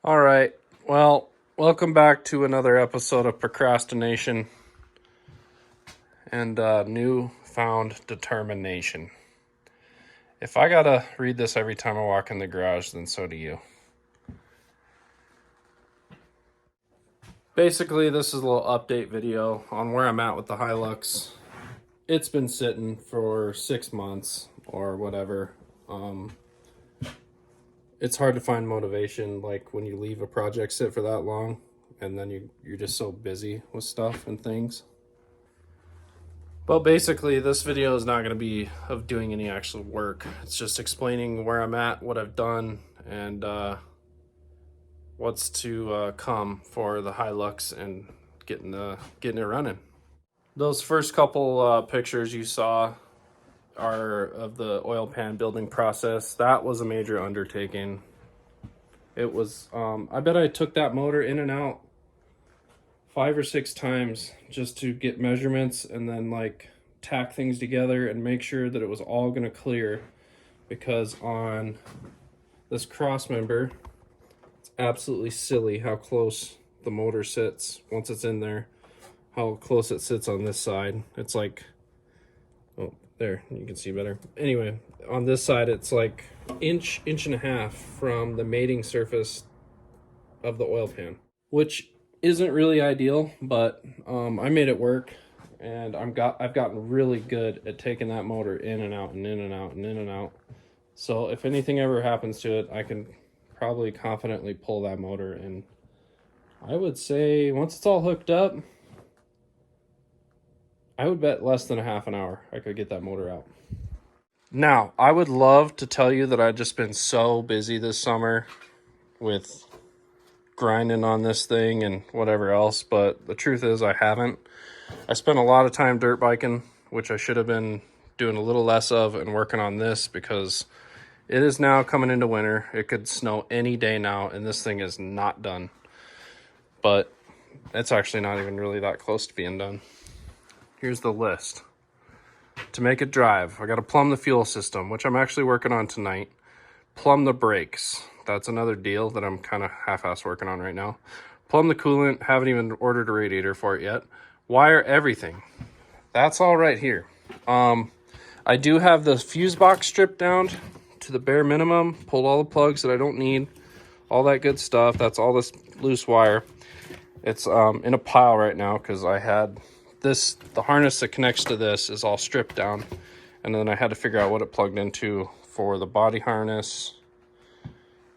All right. Well, welcome back to another episode of procrastination and newfound determination. If I gotta read this every time I walk in the garage, then so do you. Basically, this is a little update video on where I'm at with the Hilux. It's been sitting for 6 months or whatever. It's hard to find motivation, like when you leave a project sit for that long and then you're just so busy with stuff and things. But basically, this video is not going to be of doing any actual work. It's just explaining where I'm at, what I've done, and what's to come for the Hilux and getting it running. Those first couple pictures you saw are of the oil pan building process. That was a major undertaking. It was, I bet I took that motor in and out 5 or 6 times just to get measurements and then like tack things together and make sure that it was all going to clear, because on this cross member, it's absolutely silly how close the motor sits once it's in there, how close it sits on this side. It's like, oh, there, you can see better. Anyway, on this side, it's like inch and a half from the mating surface of the oil pan, which isn't really ideal, but I made it work, and I've gotten really good at taking that motor in and out and in and out and in and out. So if anything ever happens to it, I can probably confidently pull that motor, and I would say once it's all hooked up, I would bet less than a half an hour I could get that motor out. Now, I would love to tell you that I've just been so busy this summer with grinding on this thing and whatever else, but the truth is I haven't. I spent a lot of time dirt biking, which I should have been doing a little less of, and working on this because it is now coming into winter. It could snow any day now, and this thing is not done. But it's actually not even really that close to being done. Here's the list. To make it drive, I got to plumb the fuel system, which I'm actually working on tonight. Plumb the brakes. That's another deal that I'm kind of half-ass working on right now. Plumb the coolant. Haven't even ordered a radiator for it yet. Wire everything. That's all right here. I do have the fuse box stripped down to the bare minimum. Pulled all the plugs that I don't need. All that good stuff. That's all this loose wire. It's in a pile right now because I had this, the harness that connects to this is all stripped down. And then I had to figure out what it plugged into for the body harness.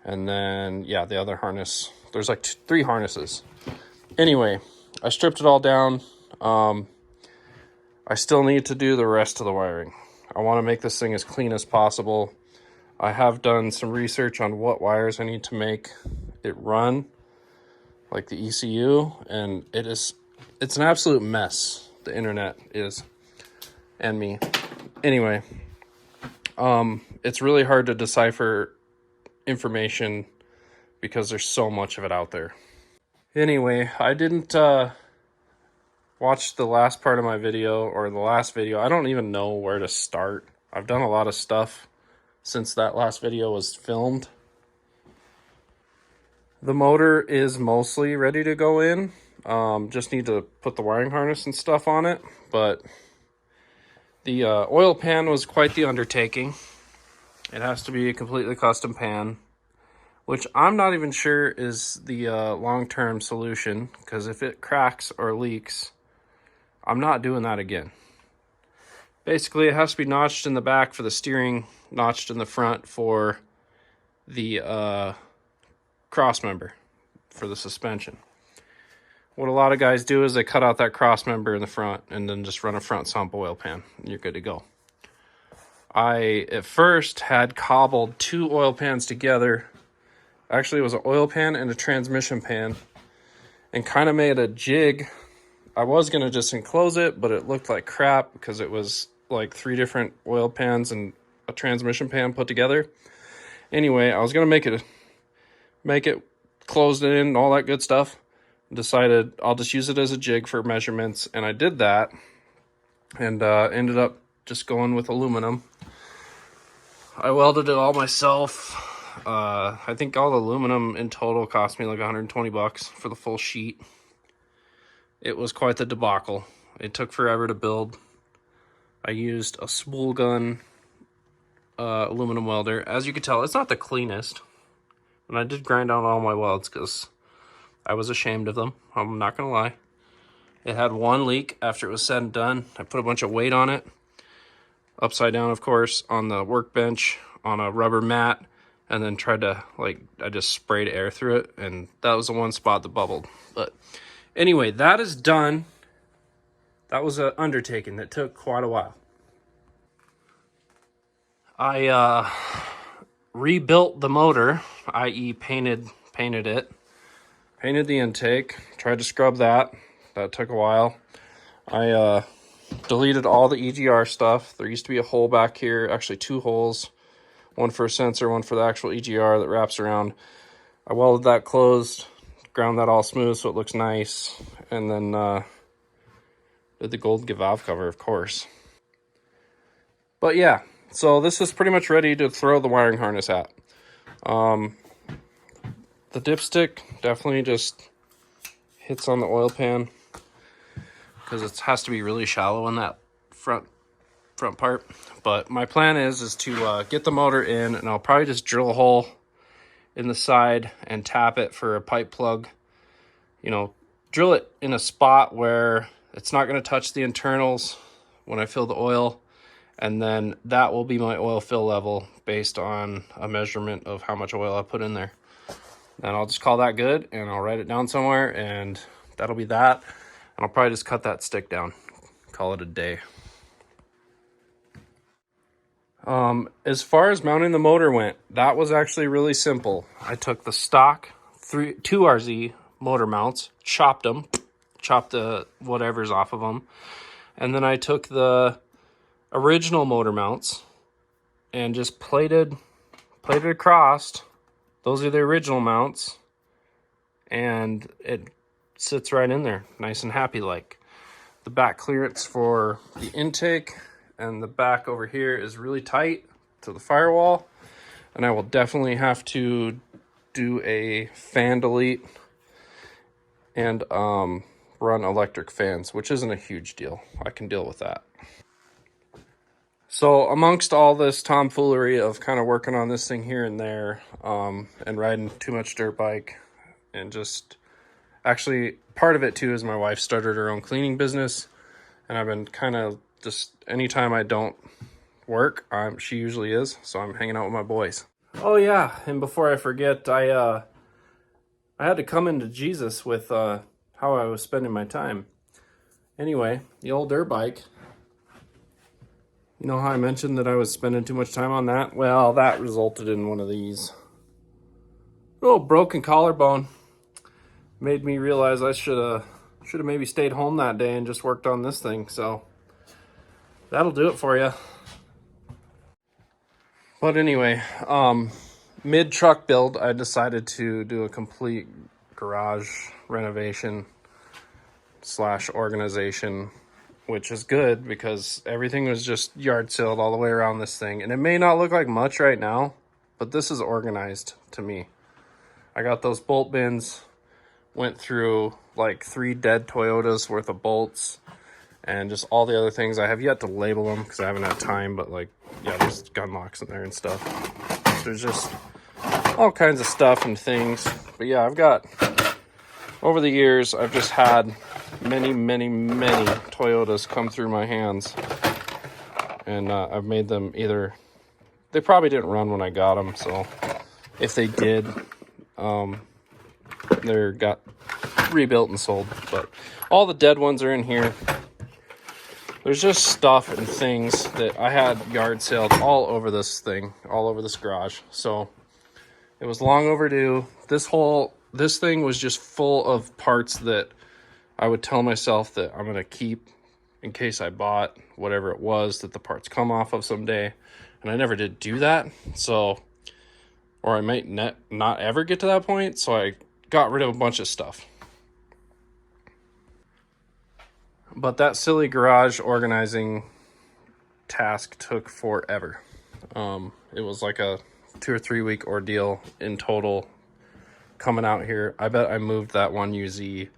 And then, yeah, the other harness. There's like 3 harnesses. Anyway, I stripped it all down. I still need to do the rest of the wiring. I want to make this thing as clean as possible. I have done some research on what wires I need to make it run, like the ECU, and it's an absolute mess. The internet is, and me. Anyway, it's really hard to decipher information because there's so much of it out there. Anyway, I didn't watch the last part of my video, or the last video. I don't even know where to start. I've done a lot of stuff since that last video was filmed. The motor is mostly ready to go in. Just need to put the wiring harness and stuff on it, but the oil pan was quite the undertaking. It has to be a completely custom pan, which I'm not even sure is the long-term solution, because if it cracks or leaks, I'm not doing that again. Basically, it has to be notched in the back for the steering, notched in the front for the cross member for the suspension. What a lot of guys do is they cut out that cross member in the front and then just run a front sump oil pan, and you're good to go. I, at first, had cobbled 2 oil pans together. Actually, it was an oil pan and a transmission pan, and kind of made a jig. I was going to just enclose it, but it looked like crap because it was like 3 different oil pans and a transmission pan put together. Anyway, I was going to make it closed in, all that good stuff. Decided I'll just use it as a jig for measurements, and I did that, and ended up just going with aluminum. I welded it all myself. I think all the aluminum in total cost me like 120 bucks for the full sheet. It was quite the debacle. It took forever to build. I used a spool gun aluminum welder. As you can tell, it's not the cleanest. And I did grind out all my welds because I was ashamed of them. I'm not gonna lie. It had one leak after it was said and done. I put a bunch of weight on it, upside down, of course, on the workbench, on a rubber mat, and then tried to, like, I just sprayed air through it, and that was the one spot that bubbled. But anyway, that is done. That was an undertaking that took quite a while. I rebuilt the motor, i.e. painted it. Painted the intake, tried to scrub that. That took a while. I deleted all the EGR stuff. There used to be a hole back here, actually 2 holes. One for a sensor, one for the actual EGR that wraps around. I welded that closed, ground that all smooth so it looks nice, and then did the gold valve cover, of course. But yeah, so this is pretty much ready to throw the wiring harness at. The dipstick definitely just hits on the oil pan because it has to be really shallow in that front part. But my plan is to get the motor in, and I'll probably just drill a hole in the side and tap it for a pipe plug. You know, drill it in a spot where it's not going to touch the internals when I fill the oil, and then that will be my oil fill level based on a measurement of how much oil I put in there. And I'll just call that good, and I'll write it down somewhere, and that'll be that. And I'll probably just cut that stick down, call it a day. As far as mounting the motor went, that was actually really simple. I took the stock 2RZ motor mounts, chopped the whatever's off of them, and then I took the original motor mounts and just plated across. Those are the original mounts, and it sits right in there, nice and happy like. The back clearance for the intake and the back over here is really tight to the firewall, and I will definitely have to do a fan delete and run electric fans, which isn't a huge deal. I can deal with that. So amongst all this tomfoolery of kind of working on this thing here and there, and riding too much dirt bike, and just actually part of it too is my wife started her own cleaning business, and I've been kind of just anytime I don't work, she usually is, so I'm hanging out with my boys. Oh yeah, and before I forget, I had to come into Jesus with how I was spending my time. Anyway, the old dirt bike. You know how I mentioned that I was spending too much time on that? Well, that resulted in one of these. Oh, broken collarbone. Made me realize I should have maybe stayed home that day and just worked on this thing. So that'll do it for you. But anyway, mid truck build, I decided to do a complete garage renovation / organization, which is good because everything was just yard saled all the way around this thing. And it may not look like much right now, but this is organized to me. I got those bolt bins, went through like 3 dead Toyotas worth of bolts, and just all the other things. I have yet to label them because I haven't had time, but like, yeah, there's gun locks in there and stuff. There's just all kinds of stuff and things. But yeah, I've got, over the years, I've just had many Toyotas come through my hands, and I've made them either, they probably didn't run when I got them, so if they did, they got rebuilt and sold. But all the dead ones are in here. There's just stuff and things that I had yard saled all over this thing, all over this garage, so it was long overdue. This thing was just full of parts that I would tell myself that I'm going to keep in case I bought whatever it was that the parts come off of someday. And I never did do that. So, or I might not ever get to that point. So I got rid of a bunch of stuff. But that silly garage organizing task took forever. It was like a 2 or 3 week ordeal in total coming out here. I bet I moved that one UZ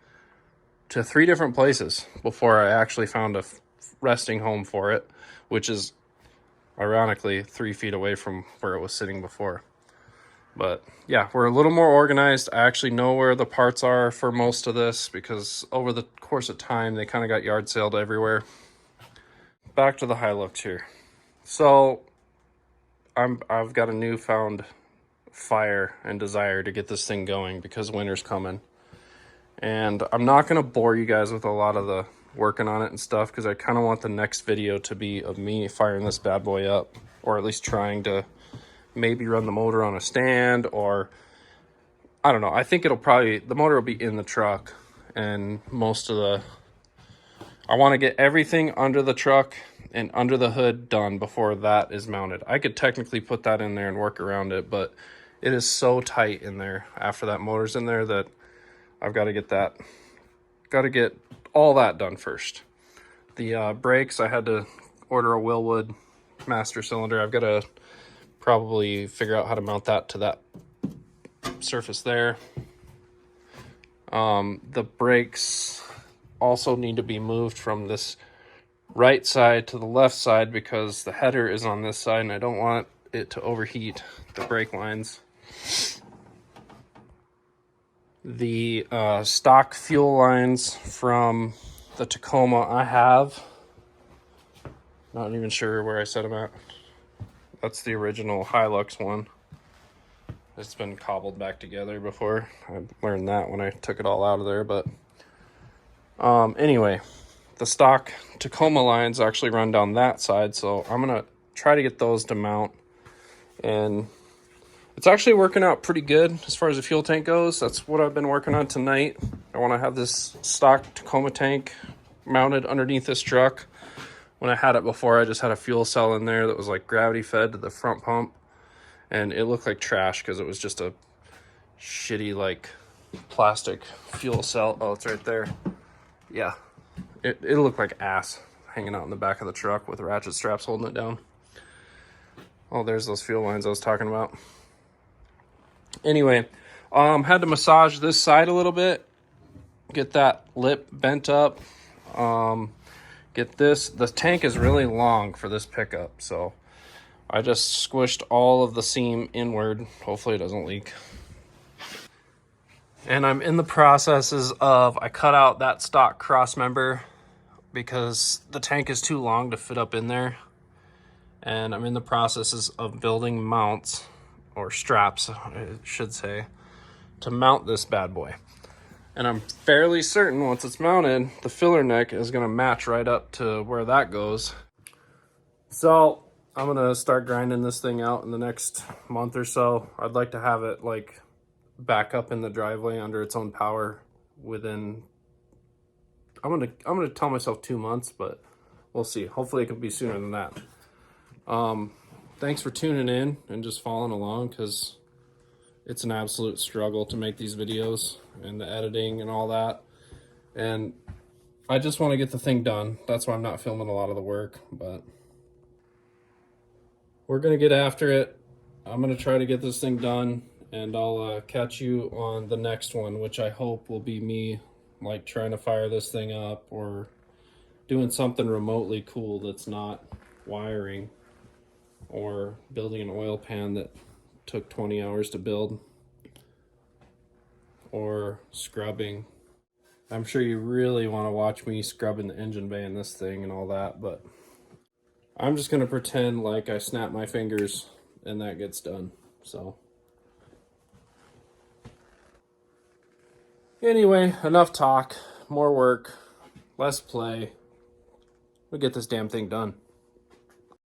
to 3 different places before I actually found a resting home for it, which is ironically 3 feet away from where it was sitting before. But yeah, we're a little more organized. I actually know where the parts are for most of this because over the course of time, they kind of got yard saled everywhere. Back to the Hilux here. So I've got a newfound fire and desire to get this thing going because winter's coming. And I'm not going to bore you guys with a lot of the working on it and stuff because I kind of want the next video to be of me firing this bad boy up, or at least trying to maybe run the motor on a stand, or I don't know. I think the motor will be in the truck, and I want to get everything under the truck and under the hood done before that is mounted. I could technically put that in there and work around it, but it is so tight in there after that motor's in there that I've got to get all that done first. The brakes, I had to order a Willwood master cylinder. I've got to probably figure out how to mount that to that surface there. The brakes also need to be moved from this right side to the left side because the header is on this side and I don't want it to overheat the brake lines. The stock fuel lines from the Tacoma I have. Not even sure where I set them at. That's the original Hilux one. It's been cobbled back together before. I learned that when I took it all out of there, but anyway, the stock Tacoma lines actually run down that side, so I'm gonna try to get those to mount, and it's actually working out pretty good as far as the fuel tank goes. That's what I've been working on tonight. I want to have this stock Tacoma tank mounted underneath this truck. When I had it before, I just had a fuel cell in there that was like gravity fed to the front pump, and it looked like trash because it was just a shitty like plastic fuel cell. Oh, it's right there. Yeah, it looked like ass hanging out in the back of the truck with ratchet straps holding it down. Oh, there's those fuel lines I was talking about. Anyway, had to massage this side a little bit, get that lip bent up. Get this, the tank is really long for this pickup, so I just squished all of the seam inward. Hopefully it doesn't leak. And I'm in the processes of, I cut out that stock cross member because the tank is too long to fit up in there. And I'm in the processes of building mounts, or straps, I should say, to mount this bad boy. And I'm fairly certain once it's mounted, the filler neck is going to match right up to where that goes. So I'm going to start grinding this thing out in the next month or so. I'd like to have it like back up in the driveway under its own power within, I'm going to tell myself 2 months, but we'll see. Hopefully it can be sooner than that. Thanks for tuning in and just following along, because it's an absolute struggle to make these videos and the editing and all that. And I just want to get the thing done. That's why I'm not filming a lot of the work, but we're going to get after it. I'm going to try to get this thing done, and I'll catch you on the next one, which I hope will be me like trying to fire this thing up or doing something remotely cool that's not wiring or building an oil pan that took 20 hours to build, or scrubbing. I'm sure you really want to watch me scrubbing the engine bay in this thing and all that, but I'm just going to pretend like I snap my fingers and that gets done. So anyway, enough talk, more work, less play. We'll get this damn thing done.